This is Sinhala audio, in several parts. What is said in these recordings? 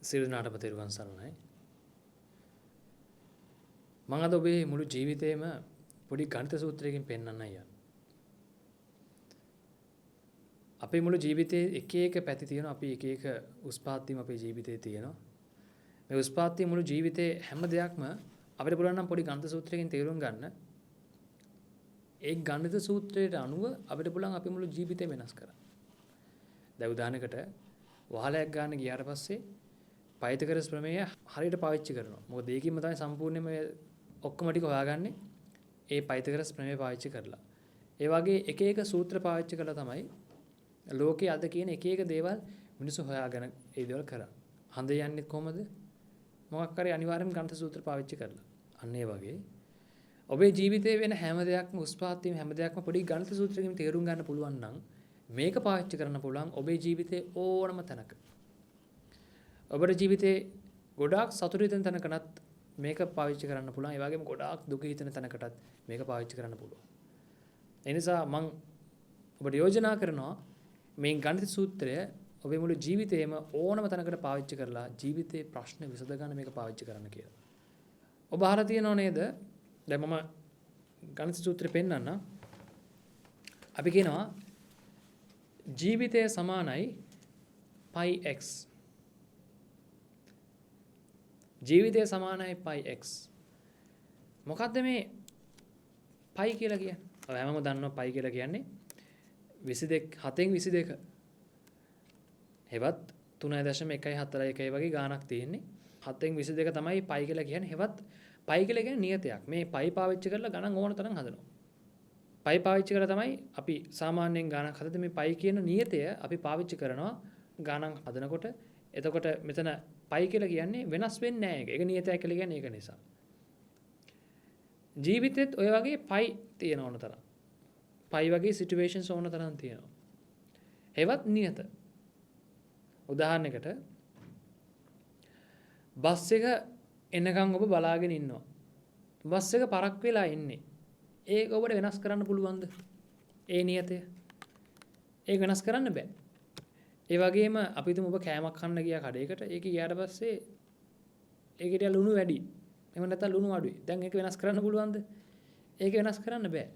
සියලු දෙනාටම තෙරුවන් සරණයි. මම අද ඔබේ මුළු ජීවිතේම පොඩි ගණිත සූත්‍රයකින් පෙන්වන්නයි යන්නේ. අපේ මුළු ජීවිතේ එක එක පැති තියෙනවා. අපි එක එක උස්පාත්තියම අපේ ජීවිතේ තියෙනවා. මේ උස්පාත්තිය මුළු ජීවිතේ හැම දෙයක්ම අපිට පුළුවන් නම් පොඩි ගණිත සූත්‍රයකින් තේරුම් ගන්න. ඒ ගණිත සූත්‍රයට අනුව අපිට පුළුවන් අපේ මුළු ජීවිතේ වෙනස් කරන්න. දැන් උදාහරණයකට වහලයක් ගන්න ගියාට පස්සේ පයිතගරස් ප්‍රමේය හරියට පාවිච්චි කරනවා. මොකද ඒකින්ම තමයි සම්පූර්ණයෙන්ම ඔක්කොම ටික හොයාගන්නේ ඒ පයිතගරස් ප්‍රමේය පාවිච්චි කරලා. ඒ වගේ එක එක සූත්‍ර පාවිච්චි කරලා තමයි ලෝකයේ අද කියන එක එක දේවල් මිනිස්සු හොයාගෙන ඒ දේවල් කරන්නේ. හඳ යන්නේ කොහමද? මොකක් හරි අනිවාර්යයෙන්ම ගණිත සූත්‍ර පාවිච්චි කරලා. අන්න ඒ වගේ ඔබේ ජීවිතේ වෙන හැම දෙයක්ම උස්පාත්තියම හැම දෙයක්ම පොඩි ගණිත සූත්‍රයකින් තේරුම් ගන්න පුළුවන් නම් මේක පාවිච්චි කරන්න පුළුවන් ඔබේ ජීවිතේ ඕනම තැනක. ඔබේ ජීවිතේ ගොඩාක් සතුටු හිතෙන තැනකටත් මේක පාවිච්චි කරන්න පුළුවන්. ඒ වගේම ගොඩාක් දුක හිතෙන තැනකටත් මේක පාවිච්චි කරන්න පුළුවන්. ඒ නිසා මම ඔබට යෝජනා කරනවා මේ ගණිත සූත්‍රය ඔබේ මුළු ජීවිතේම ඕනම තැනකට පාවිච්චි කරලා ජීවිතේ ප්‍රශ්න විසඳ ගන්න මේක පාවිච්චි කරන්න කියලා. ඔබ අහලා තියෙනව නේද? දැන් මම ගණිත සූත්‍රය පෙන්නන්න. අපි කියනවා ජීවිතය සමානයි πx. ජීවිතය සමානයි πx. මොකද්ද මේ π කියලා කියන්නේ? ඔය හැමෝම දන්නවා π කියලා කියන්නේ 22 7න් 22. හෙවත් 3.141 වගේ ගාණක් තියෙන්නේ. 7න් 22 තමයි π කියලා කියන්නේ. හෙවත් π කියලා කියන්නේ නියතයක්. මේ π පාවිච්චි කරලා ගණන් ඕන තරම් හදනවා. π පාවිච්චි කරලා තමයි අපි සාමාන්‍යයෙන් ගණන් හදද්දී මේ π කියන නියතය අපි පාවිච්චි කරනවා ගණන් හදනකොට. එතකොට මෙතන π කියලා කියන්නේ වෙනස් වෙන්නේ නැහැ. ඒක නියතයක් කියලා කියන්නේ ඒක නිසා. ජීවිතෙත් ඔය වගේ π තියෙන ඕන තරම්. π වගේ සිටුේෂන්ස් ඕන තරම් තියෙනවා. හෙවත් නියත. උදාහරණයකට බස් එක එනකන් ඔබ බලාගෙන ඉන්නවා. බස් එක පරක් වෙලා ඉන්නේ. ඒක ඔබට වෙනස් කරන්න පුළුවන්ද? ඒ නියතය. ඒක වෙනස් කරන්න බෑ. ඒ වගේම අපි හිතමු ඔබ කෑමක් කන්න ගියා කඩේකට. ඒක ගියාට පස්සේ ඒකට ලුණු වැඩි. එහෙම නැත්නම් ලුණු අඩුයි. දැන් ඒක වෙනස් කරන්න පුළුවන්ද? ඒක වෙනස් කරන්න බෑ.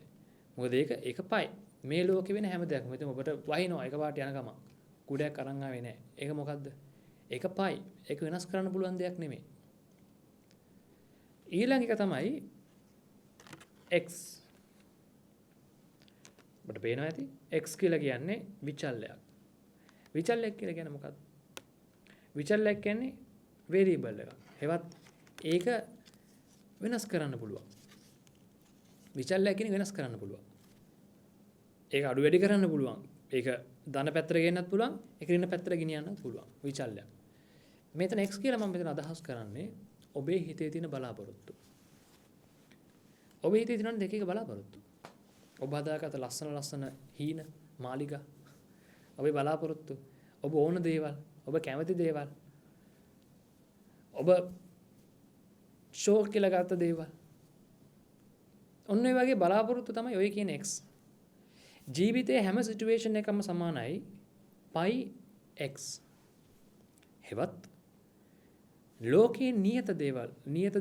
මොකද ඒක පයි. මේ ලෝකෙ වෙන හැම දෙයක්ම හිතමු ඔබට වහිනවා එකපාරට යන ගමන්. කුඩයක් අරන් ආවේ නැහැ. ඒක මොකද්ද? ඒක පයි. ඒක වෙනස් කරන්න පුළුවන් දෙයක් නෙමෙයි. ඊළඟ එක තමයි x. ඔබට පේනවා ඇති x කියලා කියන්නේ විචල්‍යයක්. විචල්‍යයක් කියලා කියන්නේ මොකක්ද? විචල්‍යයක් කියන්නේ වේරියබල් එකක්. හෙවත් ඒක වෙනස් කරන්න පුළුවන්. විචල්‍යයක් කියන්නේ වෙනස් කරන්න පුළුවන්. ඒක අඩු වැඩි කරන්න පුළුවන්. ඒක ධන පැත්තට ගෙන්නන්නත් පුළුවන්. ඒක ඍණ පැත්තට ගෙනියන්නත් පුළුවන්. විචල්‍යයක්. මෙතන x කියලා මම මෙතන අදහස් කරන්නේ ඔබේ හිතේ තියෙන බලාපොරොත්තු. ඔබේ හිතේ තියෙන දෙකක බලාපොරොත්තු. ඔබ හදාගත්ත ලස්සන හීන මාලිගා. ඔබේ බලාපොරොත්තු. ඔබ ඕන දේවල්. ඔබ කැමති දේවල්. ඔබ ෂෝක් කියලා ගත්ත දේවල්. ඔන්න ඔය වගේ බලාපොරොත්තු තමයි ඔය කියන x. ජීවිතයේ හැම සිටුේෂන් එකම සමානයි πx. හෙවත් ලෝකේ නියත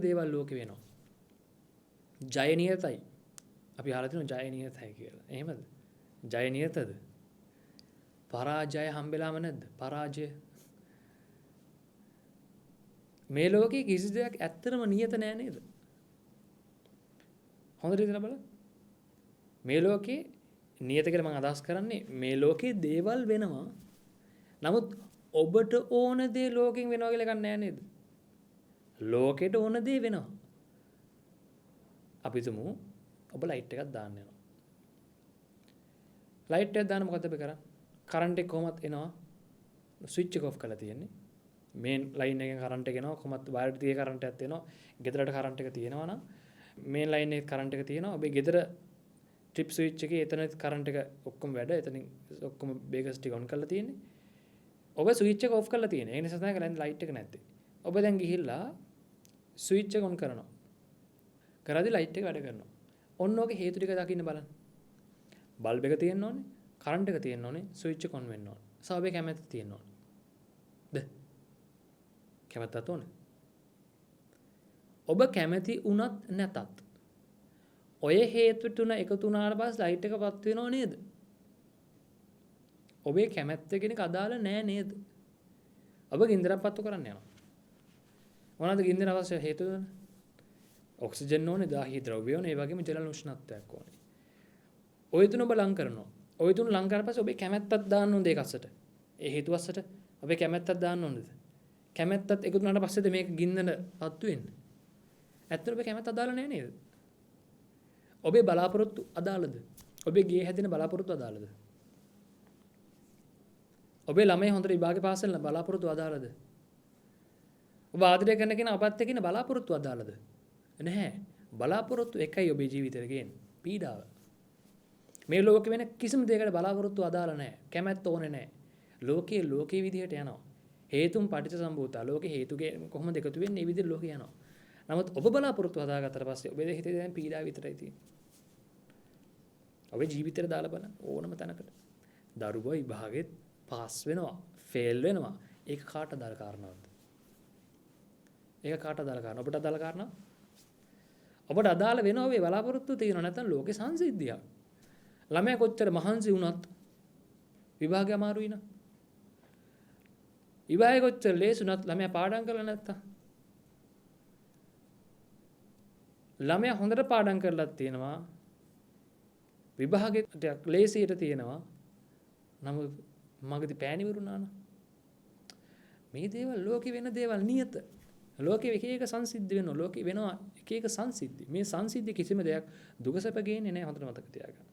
දේවල් ලෝකේ වෙනවා. ජය නියතයි. අපි අහලා තියෙනවා ජය නියතයි කියලා. එහෙමද? ජය නියතද? පරාජය හම්බෙලාම නැද්ද? පරාජය. මේ ලෝකේ කිසි දෙයක් ඇත්තටම නියත නෑ නේද? හොඳට හිතලා බලන්න. මේ ලෝකේ නියත කියලා මම අදහස් කරන්නේ මේ ලෝකේ දේවල් වෙනවා. නමුත් ඔබට ඕන දේ ලෝකෙන් වෙනවා කියලා එකක් නෑ නේද? ලෝකෙට ඕන දේ වෙනවා. අපි තුමු ඔබ ලයිට් එකක් දාන්න යනවා. ලයිට් එකක් දාන්න මොකද අපි කරන්නේ? කරන්ට් එක කොහොමද එනවා? ස්විච් එක ඔෆ් කරලා තියෙන්නේ. මේන් ලයින් එකෙන් කරන්ට් එක එනවා. කොහොමද වයර් එකේ කරන්ට් එකක් එනවා. ගෙදරට කරන්ට් එක තියෙනවා නම් මේන් ලයින් එකේ කරන්ට් එක තියෙනවා. ඔබේ ගෙදර ට්‍රිප් ස්විච් එකේ එතන කරන්ට් එක ඔක්කොම වැඩ. එතනින් ඔක්කොම බේගස් ටික ඔන් කරලා තියෙන්නේ. ඔබ ස්විච් එක ඔෆ් කරලා තියෙන්නේ. ඒ නිසා තමයි ලයිට් එක නැත්තේ. ඔබ දැන් ගිහිල්ලා ස්විච් එක ඔන් කරනවා. කරද්දී ලයිට් එක වැඩ කරනවා. ඔන්න ඔගේ හේතු ටික දකින්න බලන්න. බල්බ් එක තියෙන්න ඕනේ, කරන්ට් එක තියෙන්න ඕනේ, ස්විච් එක ඔන් වෙන්න ඕනේ. සබේ කැමැත්ත තියෙන්න ඕනේ. කැමැත්තත් ඕනේ. ඔබ කැමැති වුණත් නැතත් ඔය හේතු තුන එකතු වුණාට පස්සේ ලයිට් එක පත් වෙනව නේද? ඔබේ කැමැත්ත කෙනෙක් අදාළ නෑ නේද? ඔබ ගින්දරක් පත්තු කරන්න යනවා. මොනවාද ගින්දර අවශ්‍ය හේතුව? ඔක්සිජන් ඕනේ, දාහී ද්‍රව්‍ය ඕනේ, ඒ වගේම ජල උෂ්ණත්වයක් ඕනේ. ඔය තුන ඔබ ලං කරනවා. ඔය තුන ලං කරලා පස්සේ ඔබේ කැමැත්තක් දාන්න ඕනේ ඒක අස්සට. ඒ හේතු අස්සට ඔබේ කැමැත්තක් දාන්න ඕනේද? කැමැත්තත් එකතු වුණාට පස්සේද මේක ගින්නට පත්තු වෙන්නේ? ඇත්තට ඔබේ කැමැත්ත අදාළ නෑ නේද? ඔබේ බලාපොරොත්තු අදාළද? ඔබේ ගේ හැදෙන බලාපොරොත්තු අදාළද? ඔබේ ළමයි හොඳට විභාගේ පාස් වෙන බලාපොරොත්තු අදාළද? ඔබ ආදරය කරන කෙනා අපත් එක්ක ඉන්න බලාපොරොත්තු අදාළද? නැහැ. බලාපොරොත්තු එකයි ඔබේ ජීවිතේට ගේන්නේ. පීඩාව. මේ ලෝකෙ වෙන කිසිම දෙයකට බලාපොරොත්තු අදාළ නැහැ. කැමැත්ත ඕනේ නැහැ. ලෝකයේ විදිහට යනවා. හේතුන් පටිච්චසමුප්පාද. ලෝකේ හේතුගේ කොහොමද එකතු වෙන්නේ? මේ විදිහට ලෝකේ යනවා. නමුත් ඔබ බලාපොරොත්තු හදාගත්තට පස්සේ ඔබේ හිතේ දැන් පීඩාව විතරයි තියෙන්නේ. ඔබේ ජීවිතේට දාලා බලන්න ඕනම තැනකට. දරුවා විභාගෙත් පාස් වෙනවා, ෆේල් වෙනවා. ඒක කාට අදාළ කාරණාවක්ද? ඒක කාට අදාළ කාරණා? ඔබට අදාළ කාරණා? ඔබට අදාළ වෙනවා ඔබේ බලාපොරොත්තු තියෙනවා නැත්නම් ලෝකේ සංසිද්ධියක්. ළමයා කොච්චර මහන්සි වුණත් විභාගය අමාරුයි නා. විභාගය කොච්චර ලේසුණත් ළමයා පාඩම් කරලා නැත්තම් ළමයා හොඳට පාඩම් කරලා තියෙනවා. විභාගෙට ලේසියට තියෙනවා. නමුත් මගදී පෑණිවරුණා නා. මේ දේවල් ලෝකේ වෙන දේවල් නියත. ලෝකේ එක එක සංසිද්ධි වෙනවා. ලෝකේ වෙනවා එක එක සංසිද්ධි. මේ සංසිද්ධි කිසිම දෙයක් දුක සැප ගේන්නේ නැහැ. හොඳට මතක තියාගන්න.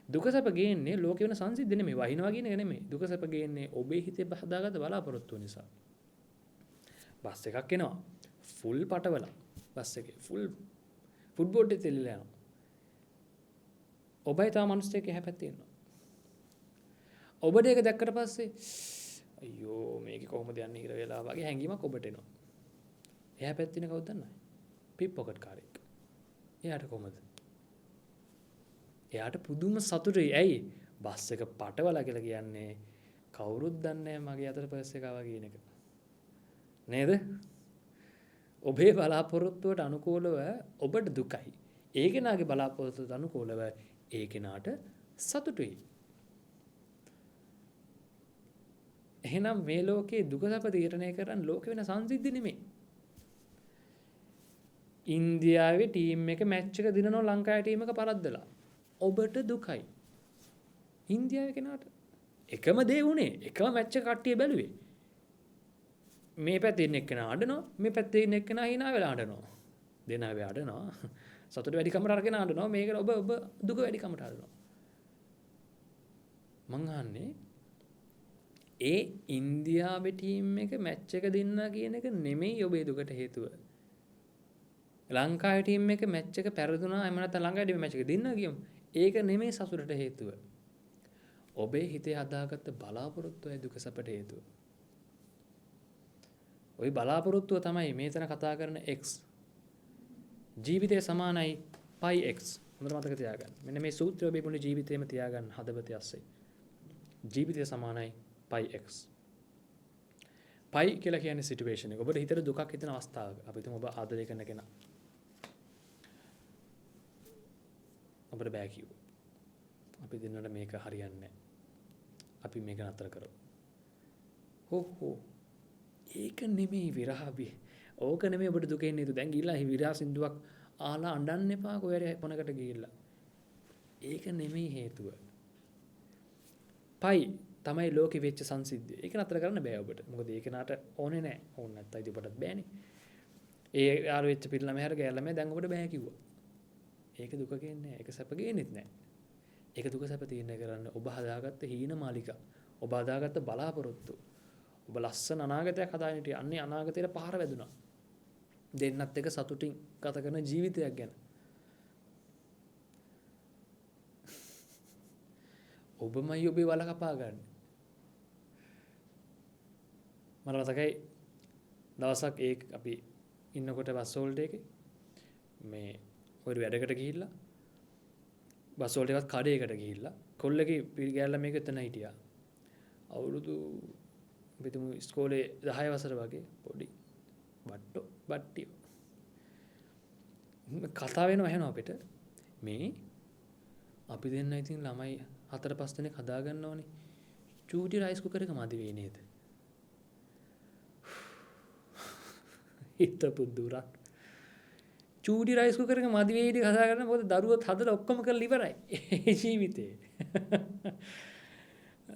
දුක සැප ගේන්නේ ලෝකේ වෙන සංසිද්ධි නෙමෙයි. වහිනවා කියන එක නෙමෙයි. දුක සැප ගේන්නේ ඔබේ හිතේ හදාගත්ත බලාපොරොත්තු නිසා. බස් එකක් එනවා. ෆුල් පටවල. බස් එකේ ෆුල් ෆුට්බෝල් එකේ තෙලිලා යනවා. ඔබයි තා මිනිස්සෙක් එහා පැත්තේ ඉන්නවා. ඔබට ඒක දැක්කට පස්සේ අයියෝ මේක කොහොමද යන්නේ හිර වෙලා වගේ හැඟීමක් ඔබට එනවා. එහා පැත්තේ ඉන්න කවුද දන්නවද? පික් පොකට් කාරයෙක්. එයාට කොහොමද? එයාට පුදුම සතුටුයි. ඇයි? බස් එක පටවලා කියලා කියන්නේ කවුරුත් දන්නේ නැහැ මගේ අතට පර්ස් එක ආවා කියන එක. නේද? ඔබේ බලාපොරොත්තුවට අනුකූලව ඔබට දුකයි. ඒ කෙනාගේ බලාපොරොත්තුවට අනුකූලව ඒ කෙනාට සතුටුයි. එහෙනම් මේ ලෝකේ දුක සැප තීරණය කරන්න ලෝක වෙන සංසිද්ධි නෙමෙයි. ඉන්දියාවේ ටීම් එක මැච් එක දිනනවා ලංකාවේ ටීම් එක පරද්දලා. ඔබට දුකයි. ඉන්දියාවේ කෙනාට එකම දේ වුණේ එකම මැච් එක කට්ටිය බැලුවේ. මේ පැත්තේ ඉන්න එක්කෙනා අඬනවා මේ පැත්තේ ඉන්න එක්කෙනා hina වෙලා අඬනවා. දෙනාවේ අඬනවා. සතුට වැඩි කමට අරගෙන අඬනවා. මේක ඔබ දුක වැඩි කමට අඬනවා. මං අහන්නේ ඒ ඉන්දියාවේ ටීම් එක මැච් එක දෙන්න කියන එක නෙමෙයි ඔබේ දුකට හේතුව. ලංකාවේ ටීම් එක මැච් එක පෙරදුනා එහෙම නැත්නම් ලංකාවේ ටීම් මැච් එක දෙන්න ගියොත් ඒක නෙමෙයි සතුටට හේතුව. ඔබේ හිතේ හදාගත්ත බලාපොරොත්තුයි දුක සැපට හේතුව. ওই බලාපොරොත්තුව තමයි මේතන කතා කරන x. ජීවිතය සමානයි πx. හොඳට මතක තියාගන්න. මෙන්න මේ සූත්‍රය ඔබේ මුළු ජීවිතේම තියාගන්න හදවතේ අස්සේ. ජීවිතය සමානයි πx. π කියලා කියන්නේ සිටුේෂන් එක. ඔබට හිතට දුකක් හිතෙන අවස්ථාවක අපි තුමු ඔබ ආදරය කරන කෙනා. අපිට බෑ කිව්වා. අපි දෙන්නට මේක හරියන්නේ නැහැ. අපි මේක නතර කරමු. හෝ ඒක නෙමෙයි විරහබි. ඕක නෙමෙයි ඔබට දුක එන්නේ. දැන් ගිහිල්ලා විරහ සින්දුවක් ආලා අඬන්න එපා කොහේ කොනකට ගිහිල්ලා. ඒක නෙමෙයි හේතුව. පයි තමයි ලෝකෙ වෙච්ච සංසිද්ධිය. ඒක නතර කරන්න බෑ ඔබට. මොකද ඒක නාට ඕනේ නැහැ. ඕන නැත්තම් ඉතින් ඔබටත් බෑනේ. ඒ යාර වෙච්ච පිළම හැර ගෑල්ලා මේ දැන් ඔබට බෑ කිව්වා. ඒක දුක ගේන්නේ නැහැ. ඒක සැප ගේන්නෙත් නැහැ. ඒක දුක සැප තීරණය කරන්න ඔබ හදාගත්ත හීන මාලිකා. ඔබ හදාගත්ත බලාපොරොත්තු. ඔබ ලස්සන අනාගතයක් හදාගෙන හිටිය. අන්නේ අනාගතේට පහර වැදුනා. දෙන්නත් එක සතුටින් ගත කරන ජීවිතයක් ගැන. ඔබමයි ඔබේ වල කපා ගන්න. මට මතකයි දවසක් අපි ඉන්නකොට බස් වෝල්ට් එකේ මේ ඔය වැඩකට ගිහිල්ලා බස් වෝල්ට් එකත් කඩේකට ගිහිල්ලා කොල්ලගේ පිරිගෑල්ලා මේක එතන හිටියා. අවුරුදු පිටුමු ඉස්කෝලේ 10 වසර වගේ පොඩි බට්ටිය කතා වෙනවා එහෙනම් අපිට මේ අපි දෙන්න ඉතින් ළමයි 4-5 දෙනෙක් හදා ගන්න ඕනේ. චූටි රයිස් කුකර් එක මදි වෙයි නේද? හිතපු දුරක්. චූටි රයිස් කුකර් එක මදි වෙයි ඉතින් හදා ගන්න මොකද දරුවොත් හදලා ඔක්කොම කරලා ඉවරයි. ඒ ජීවිතේ.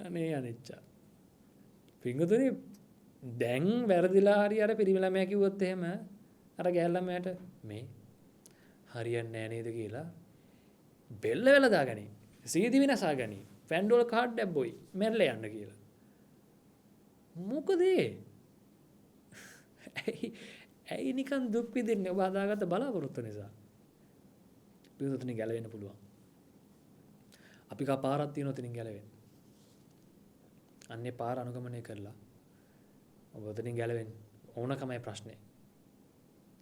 අනේ අනිච්චා. පිංගුතුනි දැන් වැරදිලා හරි අර පිරිමි ළමයා කිව්වොත් එහෙම අර ගෑල් ළමයාට මේ හරියන්නේ නැහැ නේද කියලා බෙල්ල වෙලා දාගනි. සීදි විනාසා ගනි. ෆැන්ඩෝල් කාඩ් දැබ්බොයි මැරලා යන්න කියලා. මොකද ඇයි නිකන් දුක් විඳින්නේ ඔබ හදාගත්ත බලාපොරොත්තු නිසා. පිටුතුනි ගැලවෙන්න පුළුවන්. අපි කා පාරක් තියෙනවා තනින් ගැලවෙන්න. අන්නේ පාර අනුගමනය කරලා ඔබ තනින් ගැලවෙන්න ඕනකමයි ප්‍රශ්නේ.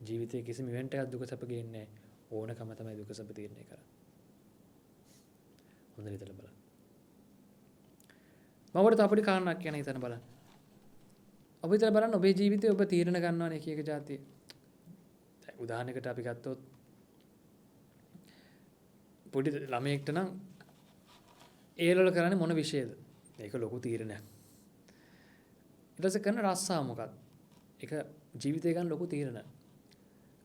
ජීවිතයේ කිසිම ඉවෙන්ට් එකක් දුක සැප ගේන්නේ නැහැ. ඕනකම තමයි දුක සැප තීරණය කරන්නේ. හොඳට හිතලා බලන්න. මම ඔබට අපිට කාරණාවක් කියන හිතන බලන්න. ඔබ හිතලා බලන්න ඔබේ ජීවිතේ ඔබ තීරණ ගන්නවනේ එක එක જાතිය. දැන් උදාහරණයකට අපි ගත්තොත් පොඩි ළමයෙක්ට නම් ඒලවල කරන්නේ මොන විෂයද? ඒක ලොකු තීරණයක්. ඊට පස්සේ කරන රස්සාව මොකක්ද? ඒක ජීවිතය ගන්න ලොකු තීරණයක්.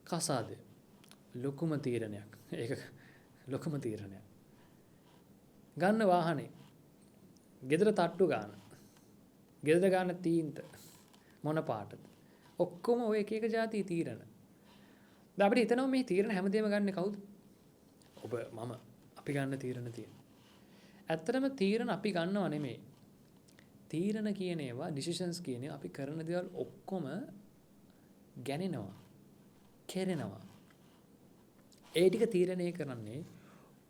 කසාද ලොකුම තීරණයක්. ඒක ලොකුම තීරණයක්. ගන්න වාහනේ ගෙදර තට්ටු ගන්න. ගෙදර ගන්න තීන්ත මොන පාටද? ඔක්කොම ඔය එක එක જાති තීරණ. දැන් අපිට හිතනවා මේ තීරණ හැමදේම ගන්න කවුද? ඔබ මම අපි ගන්න තීරණ තියෙන. ඇත්තටම තීරණ අපි ගන්නව නෙමෙයි. තීරණ කියන ඒවා ඩිසිෂන්ස් කියන ඒවා අපි කරන දේවල් ඔක්කොම ගැනෙනවා. කෙරෙනවා. ඒ ටික තීරණය කරන්නේ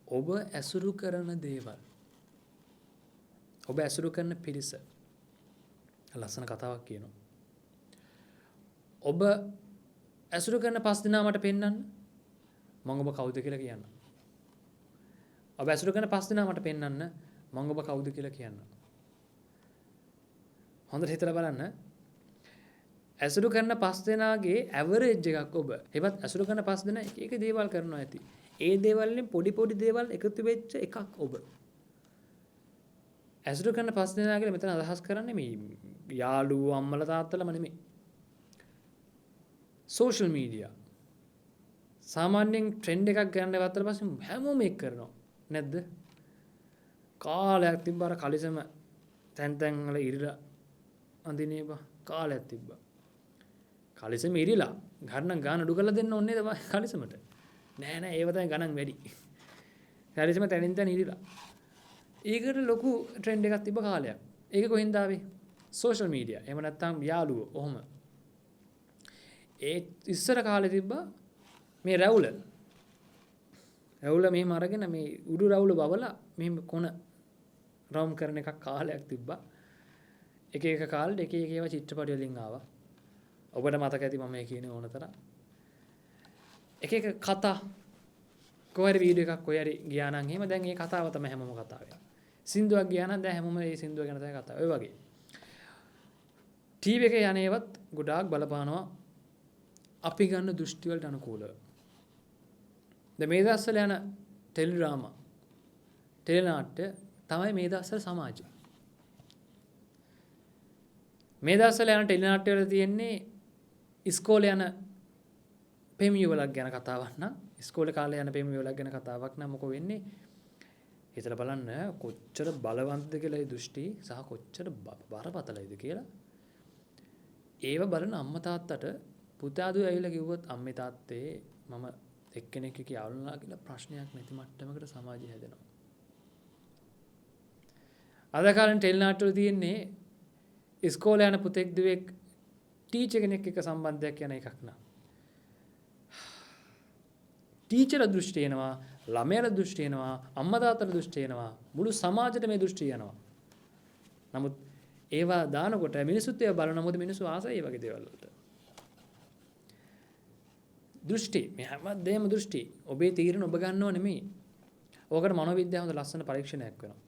ඔබ ඇසුරු කරන දේවල්. ඔබ ඇසුරු කරන පිරිස. ලස්සන කතාවක් කියනවා. ඔබ ඇසුරු කරන 5 දෙනා මට පෙන්වන්න. මම ඔබ කවුද කියලා කියන්න. ඔබ ඇසුරු කරන 5 දෙනා මට පෙන්වන්න. මම ඔබ කවුද කියලා කියන්න. හොඳට හිතලා බලන්න. ඇසුරු කරන 5 දෙනාගේ ඇවරේජ් එකක් ඔබ. ඒවත් ඇසුරු කරන 5 දෙනා එක එක දේවල් කරනවා ඇති. ඒ දේවල් වලින් පොඩි පොඩි දේවල් එකතු වෙච්ච එකක් ඔබ. ඇසුරු කරන 5 දෙනා කියලා මෙතන අදහස් කරන්නේ මේ යාළුවෝ අම්මලා තාත්තලාම නෙමෙයි. Social media. සාමාන්‍යයෙන් ට්‍රෙන්ඩ් එකක් ගන්න ගත්තට පස්සේ හැමෝම ඒක කරනවා. නැද්ද? කාලයක් තිබ්බා අර කලිසම තැන් තැන් වල ඉරිලා අඳිනේ බා කාලයක් තිබ්බා. කලිසම ඉරිලා ගන්න ගාන අඩු කරලා දෙන්න ඕනේ නේද කලිසමට? නෑ නෑ ඒව තමයි ගණන් වැඩි. කලිසම තැනින් තැන ඉරිලා. ඒකට ලොකු ට්‍රෙන්ඩ් එකක් තිබ්බ කාලයක්. ඒක කොහෙන්ද ආවේ? Social media. එහෙම නැත්නම් යාළුවෝ. ඔහොම. ඒ ඉස්සර කාලේ තිබ්බා මේ රැවුල. රැවුල මෙහෙම අරගෙන මේ උඩු රැවුල බවලා මෙහෙම කොන රවුම් කරන එකක් කාලයක් තිබ්බා. එක එක කාලෙට එක එක ඒවා චිත්‍රපට වලින් ආවා. ඔබට මතක ඇති මම මේ කියන්නේ ඕනතරම්. එක එක කතා කොහරි වීඩියෝ එකක් කොහරි ගියා නම් එහෙම දැන් මේ කතාව තමයි හැමෝම කතා වෙන්නේ. සින්දුවක් ගියා නම් දැන් හැමෝම මේ සින්දුව ගැන තමයි කතා. ඔය වගේ. ටීවී එකේ යන්නේවත් ගොඩාක් බලපානවා අපි ගන්න දෘෂ්ටි වලට අනුකූලව. දැන් මේ දවස්වල යන ටෙලිඩ්‍රාමා ටෙලිනාට්‍ය තමයි මේ දවස්වල සමාජය. මේ දවස්වල යන ටෙලිනාට්‍ය වල තියෙන්නේ ඉස්කෝලේ යන පෙමියුවලක් ගැන කතාවක් නම් ඉස්කෝලේ කාලේ යන පෙමියුවලක් ගැන කතාවක් නම් මොකෝ වෙන්නේ? හිතලා බලන්න කොච්චර බලවන්තද කියලා ඒ දෘෂ්ටි සහ කොච්චර බරපතලයිද කියලා. ඒව බලන අම්මා තාත්තට පුතා දුව ඇවිල්ලා කිව්වොත් අම්මේ තාත්තේ මම එක්කෙනෙක් එක්ක යාළුවලා කියලා ප්‍රශ්නයක් නැති මට්ටමකට සමාජය හැදෙනවා. අද කාලේ ටෙලිනාට්‍ය වල තියෙන්නේ ඉස්කෝලේ යන පුතෙක් දුවෙක් ටීචර් කෙනෙක් එක්ක සම්බන්ධයක් යන එකක් නා. ටීචර්ලා දෘෂ්ටි එනවා, ළමයාලා දෘෂ්ටි එනවා, අම්මා තාත්තලා දෘෂ්ටි එනවා, මුළු සමාජෙට මේ දෘෂ්ටි යනවා. නමුත් ඒවා දානකොට මිනිසුත් ඒවා බලන මොකද මිනිස්සු ආසයි ඒ වගේ දේවල් වලට. දෘෂ්ටි මේ හැමදේම දෘෂ්ටි. ඔබේ තීරණ ඔබ ගන්නව නෙමෙයි. ඕකට මනෝවිද්‍යාව හොඳ ලස්සන පරීක්ෂණයක් වෙනවා.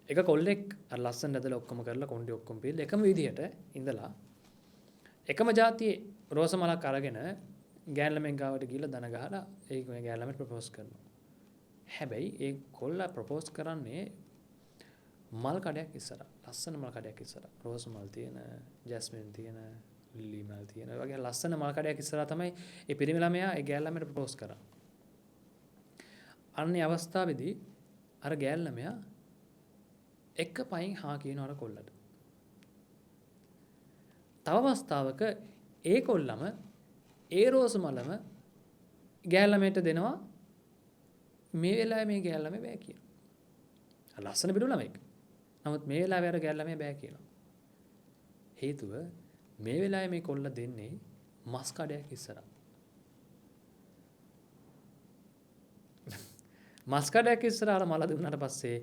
එක කොල්ලෙක් අර ලස්සන ඇදලා ඔක්කොම කරලා කොණ්ඩේ ඔක්කොම පිළලා එකම විදිහට ඉඳලා එකම જાතියේ රෝස මලක් අරගෙන ගෑන් ළමෙක් ගාවට ගිහලා දන ගහලා ඒක මේ ගෑන් ළමයට ප්‍රොපෝස් කරනවා. හැබැයි ඒ කොල්ලා ප්‍රොපෝස් කරන්නේ මල් කඩයක් ඉස්සරහා. ලස්සන මල් කඩයක් ඉස්සරහා. රෝස් මල් තියෙන, ජැස්මින් තියෙන, ලිලි මල් තියෙන. ඒ වගේ ලස්සන මල් කඩයක් ඉස්සරහා තමයි ඒ පිරිමි ළමයා ඒ ගෑන් ළමයට ප්‍රොපෝස් කරන්නේ. අන්නේ අවස්ථාවේදී අර ගෑන් ළමයා එක පයින් හා කියනවා අර කොල්ලට. තව අවස්ථාවක ඒ කොල්ලම ඒ රෝස් මලම ගෑන් ළමයට දෙනවා. මේ වෙලාවේ මේ ගෑන් ළමයා බෑ කියනවා. ලස්සන බිඩු ළමෙක්. නමුත් මේ වෙලාවේ අර ගෑන් ළමයා බෑ කියනවා. හේතුව මේ වෙලාවේ මේ කොල්ල දෙන්නේ මස් කඩයක් ඉස්සරහා. මස් කඩයක් ඉස්සරහා මල දුන්නාට පස්සේ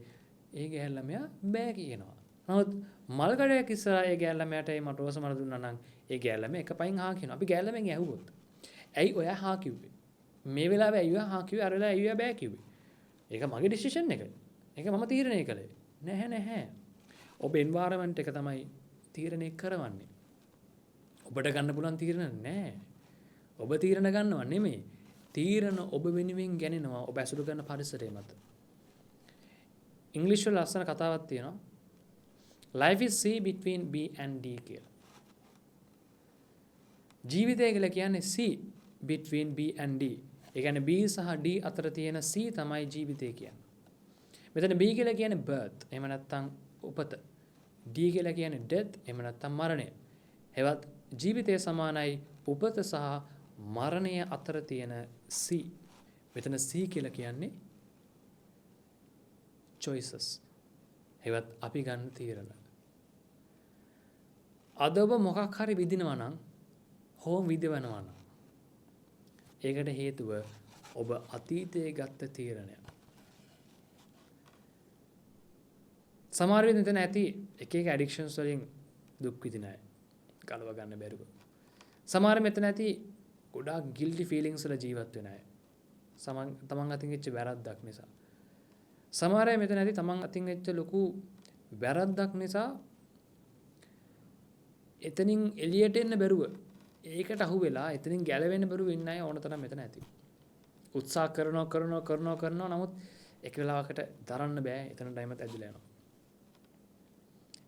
ඒ ගෑන් ළමයා බෑ කියනවා. නමුත් මල් කඩයක් ඉස්සරහා ඒ ගෑන් ළමයාට ඒ මට රෝස මල දුන්නා නම් ඒ ගෑන් ළමයා එක පයින් හා කියනවා. අපි ගෑන් ළමෙන් ඇහුවොත් ඇයි ඔයා හා කිව්වේ? මේ වෙලාවේ ඇයි ඔයා හා කිව්වේ? අර වෙලාවේ ඇයි ඔයා බෑ කිව්වේ? ඒක මගේ ඩිසිෂන් එක. ඒක මම තීරණය කළේ. නැහැ. ඔබ එන්වයරන්මන්ට් එක තමයි තීරණය කරවන්නේ. ඔබට ගන්න පුළුවන් තීරණ නැහැ. ඔබ තීරණ ගන්නව නෙමෙයි. තීරණ ඔබ වෙනුවෙන් ගන්නනවා ඔබ ඇසුරු කරන පරිසරය මත. ඉංග්‍රීසි වල ලස්සන කතාවක් තියෙනවා. Life is C between B and D කියලා. ජීවිතය කියලා කියන්නේ C between B and D. ඒ කියන්නේ B සහ D අතර තියෙන C තමයි ජීවිතය කියන්නේ. මෙතන B කියලා කියන්නේ birth. එහෙම නැත්නම් උපත. D කියලා කියන්නේ death. එහෙම නැත්නම් මරණය. එවත් ජීවිතය සමානයි උපත සහ මරණය අතර තියෙන C. මෙතන C කියලා කියන්නේ choices. එවත් අපි ගන්න තීරණ. අද ඔබ මොකක් හරි විඳිනවා නම් හෝ විඳවනවා නම් ඒකට හේතුව ඔබ අතීතයේ ගත්ත තීරණය. සමහර විට මෙතන ඇති එක ඇඩික්ෂන්ස් වලින් දුක් විඳින අය ගලව ගන්න බැරුව. සමහර මෙතන ඇති ගොඩාක් ගිල්ටි ෆීලිංස් වල ජීවත් වෙන අය. තමන් අතින් වෙච්ච වැරද්දක් නිසා. සමහර අය මෙතන ඇති තමන් අතින් වෙච්ච ලොකු වැරද්දක් නිසා එතනින් එළියට එන්න බැරුව ඒකට අහු වෙලා එතනින් ගැලවෙන්න බැරුව ඉන්න අය ඕන තරම් මෙතන ඇති. උත්සාහ කරනවා නමුත් එක වෙලාවකට දරන්න බෑ එතන ටයිමත් ඇදිලා යනවා.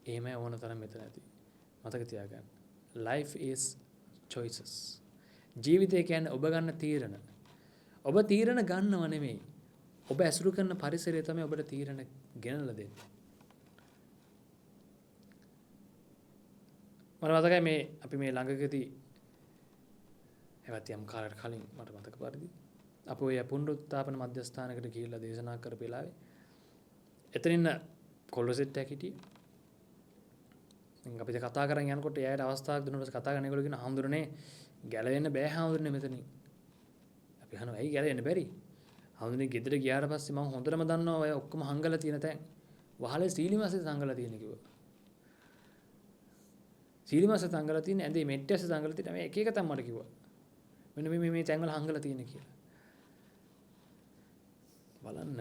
එහෙම ඕන තරම් මෙතන ඇති. මතක තියාගන්න. Life is choices. ජීවිතය කියන්නේ ඔබ ගන්න තීරණ. ඔබ තීරණ ගන්නව නෙමෙයි. ඔබ ඇසුරු කරන පරිසරය තමයි ඔබට තීරණ ගෙනල්ලා දෙන්නේ. මම මතකයි මේ අපි මේ ළඟකදී එවත් යම් කාලයකට කලින් මට මතක පරිදි අපි ඔය පුනරුත්ථාපන මධ්‍යස්ථානයකට ගිහිල්ලා දේශනා කරපු වෙලාවේ එතන ඉන්න කොල්ලෝ සෙට් එකක් හිටියේ. අපිට කතා කරන් යනකොට එයාට අවස්ථාවක් දුන්නාට කතා කරන ඒගොල්ලෝ කියන හාමුදුරනේ ගැලවෙන්න බෑ හාමුදුරනේ මෙතනින්. අපි අහනවා ඇයි ගැලවෙන්න බැරි? හාමුදුරනේ ගෙදර ගියාට පස්සේ මම හොඳටම දන්නවා ඔය ඔක්කොම හංගලා තියෙන තැන්. වහලේ සීලිමාසේ හංගලා තියෙන කිව්වා. සීලිමාසේ හංගලා තියෙන ඇඳේ මෙට්ටස්සේ හංගලා තියෙන මේ එක එක තැන් මට කිව්වා. මෙන්න මේ තැන් වල හංගලා තියෙන කියලා. බලන්න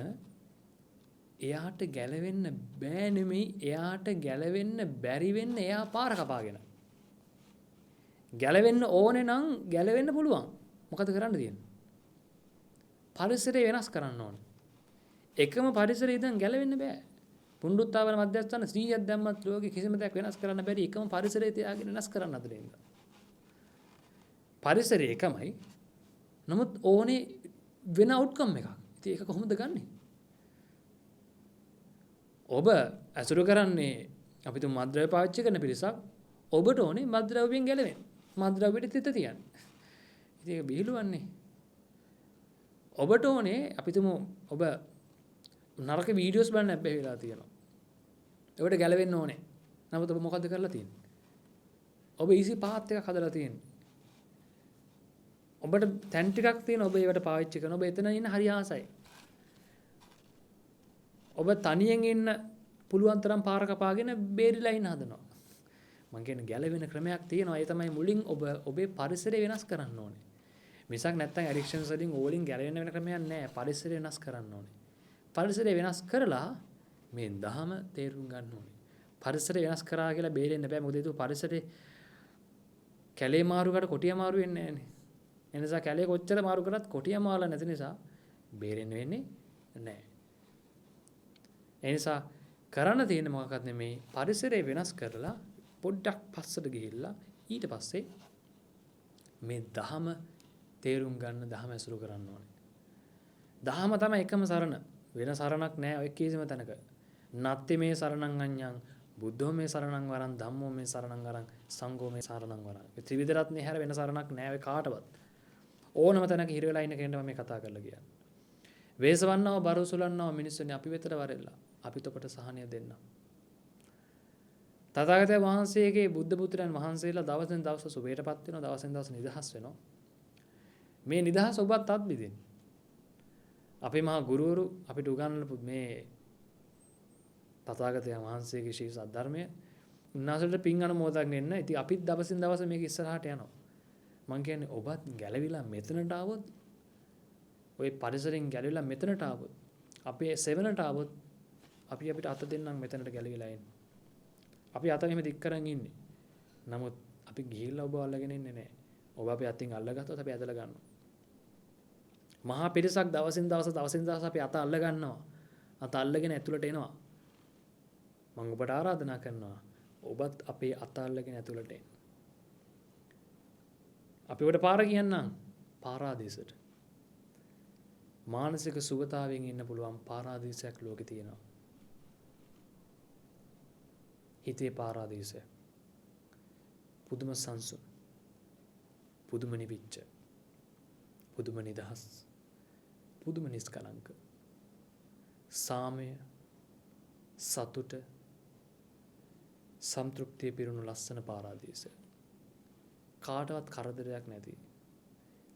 එයාට ගැලවෙන්න බෑ නෙමෙයි එයාට ගැලවෙන්න බැරි වෙන්න එයා පාර කපාගෙන. ගැලවෙන්න ඕනේ නම් ගැලවෙන්න පුළුවන්. මොකද කරන්න තියෙන්නේ? පරිසරය වෙනස් කරන්න ඕනේ. එකම පරිසරය ඉඳන් ගැලවෙන්න බෑ. පුනරුත්ථාපන මධ්‍යස්ථාන 100ක් දැම්මත් ලෝකෙ කිසිම දෙයක් වෙනස් කරන්න බැරි එකම පරිසරය තියාගෙන වෙනස් කරන්න හදලා ඉන්නවා. පරිසරය එකමයි. නමුත් ඕනේ වෙන අවුට්කම් එකක්. ඉතින් ඒක කොහොමද ගන්නෙ? ඔබ ඇසුරු කරන්නේ අපි තුන් මද්ද්‍රව්‍ය පාවිච්චි කරන පිරිසක්. ඔබට ඕනේ මද්ද්‍රව්‍යයෙන් ගැලවෙන්න. මද්ද්‍රව්‍යෙට තිත තියන්න. ඉතින් ඒක බිහිලුවන්නේ. ඔබට ඕනේ අපි තුමු ඔබ නරක වීඩියෝස් බලන්න හැබැයි වෙලා තියෙනවා. ඔබට ගැලවෙන්න ඕනේ. නමුත් ඔබ මොකද්ද කරලා තියෙන්නේ? ඔබ ඊසි පාත් එකක් හදලා තියෙන්නේ. ඔබට තැන් ටිකක් තියෙන ඔබ ඒවට පාවිච්චි කරන ඔබ එතන ඉන්න හරි ආසයි. ඔබ තනියෙන් ඉන්න පුළුවන් තරම් පාර කපාගෙන බේරිලා ඉන්න හදනවා. මං කියන්නේ ගැලවෙන ක්‍රමයක් තියෙනවා. ඒ තමයි මුලින් ඔබ ඔබේ පරිසරය වෙනස් කරන්න ඕනේ. මිසක් නැත්තම් ඇඩික්ෂන්ස් වලින් ඕලින් ගැලවෙන්න වෙන ක්‍රමයක් නැහැ. පරිසරය වෙනස් කරන්න ඕනේ. පරිසරය වෙනස් කරලා මේ දහම තේරුම් ගන්න ඕනේ. පරිසරය වෙනස් කරා කියලා බේරෙන්න බෑ. මොකද ඒක පරිසරේ කැලේ මාරු කරලා කොටිය මාරු වෙන්නේ නැහනේ. ඒ නිසා කැලේ කොච්චර මාරු කරත් කොටිය මාලා නැති නිසා බේරෙන්න වෙන්නේ නැහැ. ඒ නිසා කරන්න තියෙන මොකක්වත් නෙමේ පරිසරය වෙනස් කරලා පොඩ්ඩක් පස්සට ගිහිල්ලා ඊට පස්සේ මේ දහම තේරුම් ගන්න දහම ඇසුරු කරන්න ඕනේ. දහම තමයි එකම සරණ. වෙන සරණක් නැහැ ඔය කිසිම තැනක. නත්ති මේ සරණං අඤ්ඤං බුද්ධෝ මේ සරණං වරං ධම්මෝ මේ සරණං වරං සංඝෝ මේ සරණං වරං. මේ ත්‍රිවිධ රත්නේ හැර වෙන සරණක් නැහැ ඔය කාටවත්. ඕනම තැනක හිර වෙලා ඉන්න කෙනෙක්ට මේ කතා කරලා කියන්නේ. වේසවන්නව බරසුලන්නව මිනිස්සුනේ අපි වෙතට වරෙල්ලා. අපිට ඔබට සහනය දෙන්න. තථාගතයන් වහන්සේගේ බුද්ධ පුත්‍රයන් වහන්සේලා දවසෙන් දවස සුවයටපත් වෙනවා, දවසෙන් දවස නිදහස් වෙනවා. මේ නිදහස ඔබත් අත්විඳින්න. අපේ මහා ගුරුවරු අපිට උගන්වපු මේ තථාගතයන් වහන්සේගේ ශ්‍රී සද්ධර්මය උන්වහන්සේට පින් අනුමෝදන් වෙන්න. ඉතින් අපිත් දවසින් දවස මේක ඉස්සරහට යනවා. මං කියන්නේ ඔබත් ගැලවිලා මෙතනට ආවොත්, ওই පරිසරෙන් ගැලවිලා මෙතනට ආවොත්, අපේ සෙවණට ආවොත් අපිට අත දෙන්නම් මෙතනට ගැලවිලා එන්න. අපි අත එහෙම දික් කරන් ඉන්නේ. නමුත් අපි ගිහිල්ලා ඔබ අල්ලගෙන ඉන්නේ නැහැ. ඔබ අපේ අතින් අල්ලගත්තොත් අපි ඇදලා ගන්නවා. මහා පිරිසක් දවසින් දවස අපි අත අල්ල ගන්නවා. අත අල්ලගෙන ඇතුළට එනවා. මම ඔබට ආරාධනා කරනවා ඔබත් අපේ අත අල්ලගෙන ඇතුළට එන්න. අපි ඔබට පාර කියන්නම් පාරාදීසයට. මානසික සුවතාවයෙන් ඉන්න පුළුවන් පාරාදීසයක් ලෝකේ තියෙනවා. හිතේ පාරාදීසය. පුදුම සංසුන්. පුදුම නිවිච්ච. පුදුම නිදහස්. පුදුම නිස්කලංක. සාමය, සතුට, සම්තෘප්තිය පිරුණු ලස්සන පාරාදීසය. කාටවත් කරදරයක් නැති,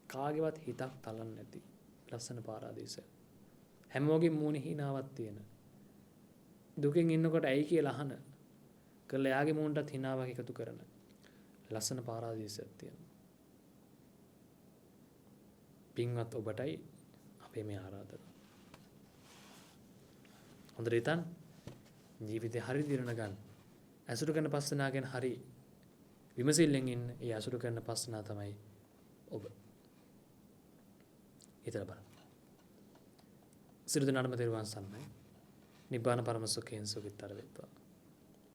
කාගේවත් හිතක් තලන්නේ නැති ලස්සන පාරාදීසය. හැමෝගෙම මූණේ හිනාවක් තියෙන. දුකෙන් ඉන්නකොට ඇයි කියලා අහන. කළ යාගේ මූණටත් හිනාවක් එකතු කරන ලස්සන පාරාදීසයක් තියෙනවා. පින්වත් ඔබටයි අපේ මේ ආරාධනාව. හොඳට හිතන්න. ජීවිතේ හරි දිරණ ගන්න. ඇසුරු කරන පස්සනා ගැන හරි විමසිල්ලෙන් ඉන්න. ඒ ඇසුරු කරන පස්සනා තමයි ඔබ. හිතලා බලන්න. සියලු දෙනාටම තෙරුවන් සරණයි. නිබ්බාන පරම සුඛයෙන් සුඛිතතර වෙත්වා.